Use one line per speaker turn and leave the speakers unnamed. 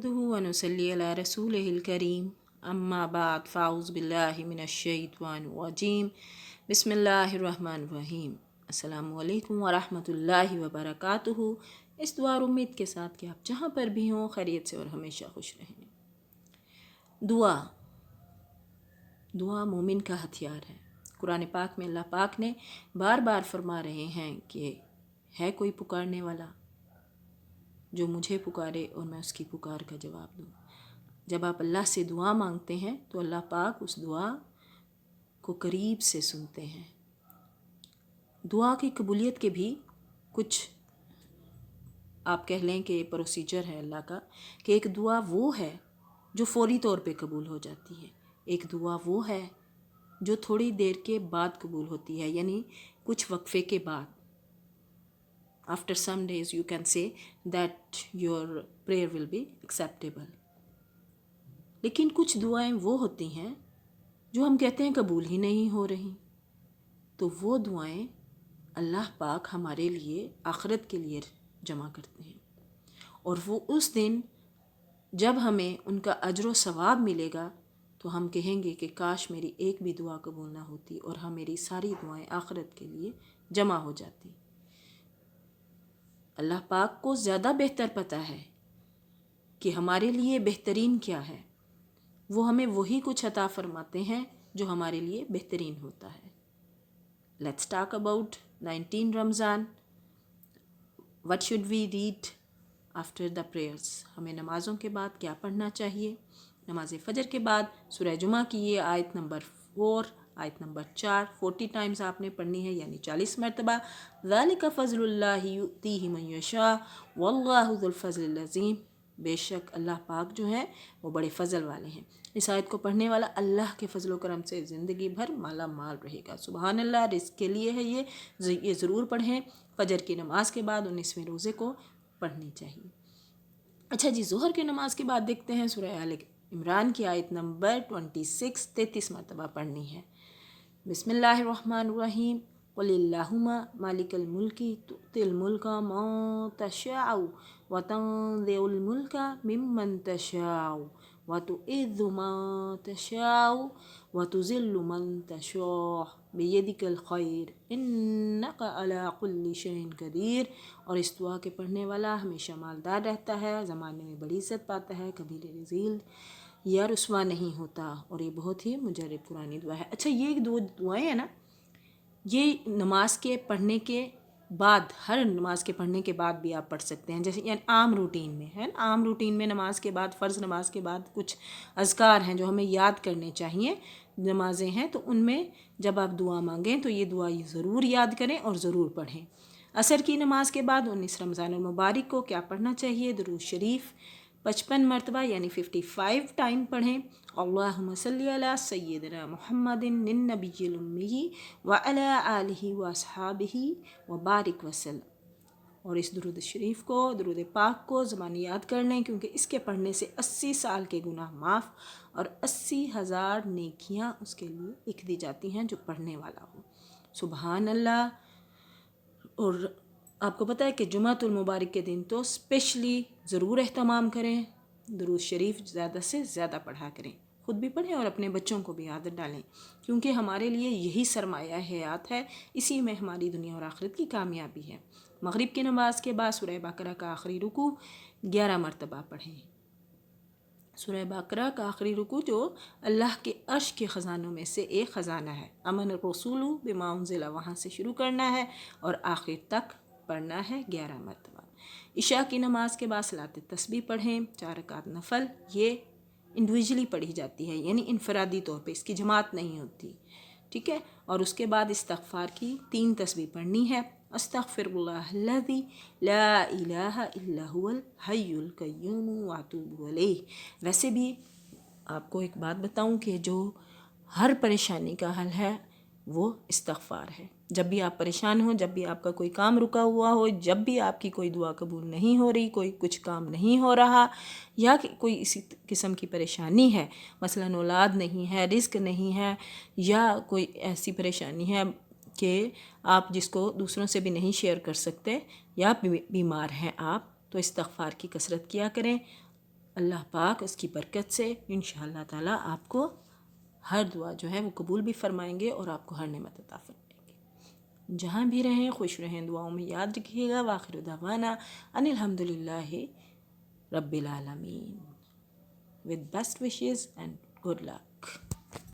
नहमदुहु व नुसल्ली अला रसूलिहिल करीम अम्मा बाद फ़ाउज़ु बिल्लाहि मिनश शैतानिर रजीम बिस्मिल्लाहिर्रहमानिर्रहीम। अस्सलामु अलैकुम व रहमतुल्लाहि व बरकातुहू। इस दुआ और उम्मीद के साथ कि आप जहाँ पर भी हों खैरियत से और हमेशा खुश रहें। दुआ दुआ मोमिन का हथियार है। कुरान पाक में अल्लाह पाक ने बार बार फरमा रहे हैं कि है कोई पुकारने वाला जो मुझे पुकारे और मैं उसकी पुकार का जवाब दूँ। जब आप अल्लाह से दुआ मांगते हैं तो अल्लाह पाक उस दुआ को करीब से सुनते हैं। दुआ की कबूलियत के भी कुछ आप कह लें कि प्रोसीजर है अल्लाह का, कि एक दुआ वो है जो फौरी तौर पे कबूल हो जाती है, एक दुआ वो है जो थोड़ी देर के बाद कबूल होती है, यानी कुछ वक्फे के बाद। After some days you can say that your prayer will be acceptable। लेकिन कुछ दुआएं वो होती हैं जो हम कहते हैं कबूल ही नहीं हो रही, तो वो दुआएं अल्लाह पाक हमारे लिए आखिरत के लिए जमा करते हैं, और वो उस दिन जब हमें उनका अजर व सवाब मिलेगा तो हम कहेंगे कि काश मेरी एक भी दुआ कबूल ना होती और हम मेरी सारी दुआएं आखिरत के लिए जमा हो जाती। अल्लाह पाक को ज़्यादा बेहतर पता है कि हमारे लिए बेहतरीन क्या है। वो हमें वही कुछ अता फरमाते हैं जो हमारे लिए बेहतरीन होता है। Let's talk about 19 Ramzan. What should we read after the prayers. हमें नमाज़ों के बाद क्या पढ़ना चाहिए। नमाज फ़जर के बाद सूरह जुमा की ये आयत नंबर 4, आयत नंबर 4 40 टाइम्स आपने पढ़नी है, यानी 40 मरतबा। ज़ालिका फ़ज़लुल्लाहि युअतीहि मन यशा वल्लाहु ज़ुल फ़ज़लिल अज़ीम। बेशक अल्लाह पाक जो है वो बड़े फ़ज़ल वाले हैं। इस आयत को पढ़ने वाला अल्लाह के फ़ज़ल व करम से ज़िंदगी भर माला माल रहेगा। सुबहान अल्लाह। रिज़्क़ के लिए है ये ज़रूर पढ़ें। फ़जर की नमाज के बाद 19वें रोज़े को पढ़नी चाहिए। अच्छा जी, ज़ोहर की नमाज के बाद देखते हैं सूरह आल इमरान की आयत नंबर 26 33 मरतबा पढ़नी है। बिस्मिल्लाहिर्रहमानिर्रहीम। क़ुलिल्लाहुम्मा मालिकल मुल्की तुतिल मुल्का मन तशाउ व तंज़िउल मुल्का मिम्मन तशाउ व तुइज़्ज़ु मन तशाउ व तुज़िल्लु मन तशाउ बियदिकल खैर इन्नका अला कुल्लि शैइन कदीर। और इस दुआ के पढ़ने वाला हमेशा मालदार रहता है, ज़माने में बड़ी इज़्ज़त पाता है, कभी रज़ील या रुस्वा नहीं होता, और ये बहुत ही मुजर्रब पुरानी दुआ है। अच्छा, ये दो दुआएं हैं ना, ये नमाज के पढ़ने के बाद, हर नमाज के पढ़ने के बाद भी आप पढ़ सकते हैं। जैसे यानी आम रूटीन में है ना, आम रूटीन में नमाज के बाद, फ़र्ज़ नमाज के बाद कुछ अज़कार हैं जो हमें याद करने चाहिए। नमाजें हैं तो उनमें जब आप दुआ मांगें तो ये दुआ ज़रूर याद करें और ज़रूर पढ़ें। असर की नमाज के बाद 19 रमज़ान मुबारक को क्या पढ़ना चाहिए। दुरूद शरीफ 55 मरतबा यानी 55 टाइम पढ़ें। अल्लाहुम्मा सल्ली अला सय्यिदना मुहम्मदिन नबिय्यिल उम्मी व अला आलिहि व अस्हाबिहि व बारिक वसल्लम। और इस दुरूद शरीफ को, दुरूद पाक को ज़बानी याद कर लें, क्योंकि इसके पढ़ने से 80 साल के गुनाह माफ़ और 80,000 नेकियां उसके लिए लिख दी जाती हैं जो पढ़ने वाला हो। सुबहान अल्लाह। और आपको पता है कि जुमातुल मुबारक के दिन तो स्पेशली ज़रूर एहतमाम करें, दुरूद शरीफ ज़्यादा से ज़्यादा पढ़ा करें, ख़ुद भी पढ़ें और अपने बच्चों को भी आदत डालें, क्योंकि हमारे लिए यही सरमाया हयात है, इसी में हमारी दुनिया और आखिरत की कामयाबी है। मगरिब की नमाज के बाद सूरह बकरा का आखिरी रुकू 11 मरतबा पढ़ें। सूरह बकरा का आखिरी रुकू जो अल्लाह के अर्श के ख़ज़ानों में से एक ख़ज़ाना है। अमन रसूलु बिमा उन्ज़िला, वहाँ से शुरू करना है और आखिर तक पढ़ना है 11 मरतबा। इशा की नमाज के बाद सलात तस्बीह पढ़ें, 4 रकात नफल। ये इंडिविजुअली पढ़ी जाती है, यानी इनफरादी तौर पे, इसकी जमात नहीं होती, ठीक है। और उसके बाद इस्तग़फ़ार की 3 तस्बीह पढ़नी है। अस्तग़फ़िरुल्लाहल्लज़ी ला इलाहा इल्ला हुवल हय्युल क़य्यूम व अतूबु अलैह। वैसे भी आपको एक बात बताऊं कि जो हर परेशानी का हल है वो इस्तग़फ़ार है। जब भी आप परेशान हो, जब भी आपका कोई काम रुका हुआ हो, जब भी आपकी कोई दुआ कबूल नहीं हो रही, कोई कुछ काम नहीं हो रहा, या कोई इसी किस्म की परेशानी है, मसलन औलाद नहीं है, रिज़्क़ नहीं है, या कोई ऐसी परेशानी है कि आप जिसको दूसरों से भी नहीं शेयर कर सकते, या बीमार हैं आप, तो इस्तग़फ़ार की कसरत किया करें। اللہ پاک اس کی برکت سے انشاءاللہ تعالیٰ آپ کو ہر دعا جو ہے وہ قبول بھی فرمائیں گے اور آپ کو ہر نعمت عطا فرمائیں گے۔ جہاں بھی رہیں خوش رہیں، دعاؤں میں یاد رکھیے گا۔ وآخر دعوانا ان الحمدللہ رب العالمین، with best wishes and good luck.